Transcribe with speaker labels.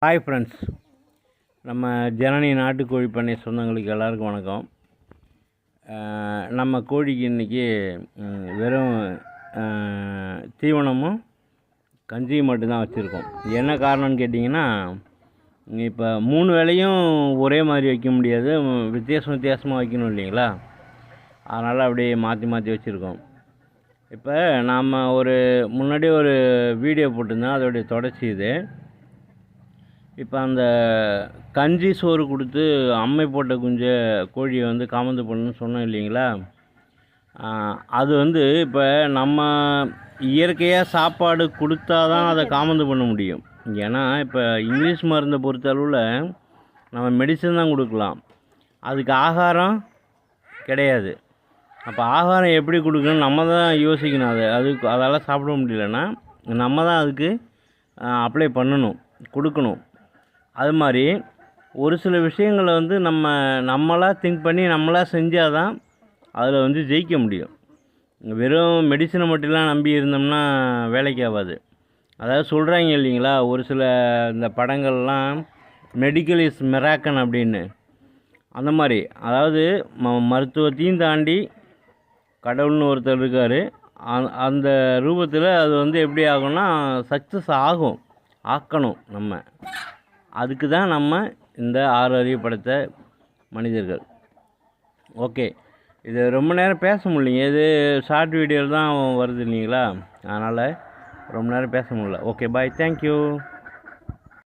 Speaker 1: Hi friends, நம்ம ஜனனி நாட்டுக்கோழி பண்ணை சொந்தங்களுக்கு எல்லாருக்கும் வணக்கம். நம்ம கோழிக்கு இன்றைக்கி வெறும் தீவனமும் கஞ்சியும் மட்டும்தான் வச்சுருக்கோம். என்ன காரணம்னு கேட்டிங்கன்னா, இப்போ 3 வேளையும் ஒரே மாதிரி வைக்க முடியாது, வித்தியாசமாக வைக்கணும் இல்லைங்களா? அதனால் அப்படியே மாற்றி மாற்றி வச்சுருக்கோம். இப்போ நாம் முன்னாடி ஒரு வீடியோ போட்டிருந்தோம், அதோடைய தொடர்ச்சி இது. இப்போ அந்த கஞ்சி சோறு கொடுத்து அம்மை போட்ட குஞ்சை கோழியை காமந்து பண்ணணும்னு சொன்னோம் இல்லைங்களா? அது இப்போ நம்ம இயற்கையாக சாப்பாடு கொடுத்தா தான் அதை காமந்து பண்ண முடியும். ஏன்னா இப்போ இங்கிலீஷ் மருந்தை பொறுத்த அளவில் நம்ம மெடிசன் தான் கொடுக்கலாம், அதுக்கு ஆகாரம் கிடையாது. அப்போ ஆகாரம் எப்படி கொடுக்கணும் நம்ம தான் யோசிக்கணும். அதால் சாப்பிட முடியலன்னா நம்ம தான் அதுக்கு அப்ளை பண்ணணும், கொடுக்கணும். அது மாதிரி ஒரு சில விஷயங்களை நம்மளாக திங்க் பண்ணி நம்மளாக செஞ்சால் தான் அதில் ஜெயிக்க முடியும். வெறும் மெடிசனை மட்டும்லாம் நம்பி இருந்தோம்னா வேலைக்கு ஆகாது. அதாவது சொல்கிறாங்க இல்லைங்களா, ஒரு சில இந்த படங்கள்லாம் மெடிக்கல் இஸ் மிராக்கன் அப்படின்னு. அந்த மாதிரி அதாவது மருத்துவத்தையும் தாண்டி கடவுள்னு ஒருத்தர் இருக்கார். அந்த ரூபத்தில் அது எப்படி ஆகும்னா சக்ஸஸ் ஆக்கணும். அதுக்கு தான் நம்ம இந்த 6 அறிவு படைத்த மனிதர்கள். ஓகே, இது ரொம்ப நேரம் பேச முடியலைங்க, இது ஷார்ட் வீடியோவில் தான் வருது இல்லைங்களா? அதனால் ரொம்ப நேரம் பேச முடியல. ஓகே, பாய், தேங்க்யூ.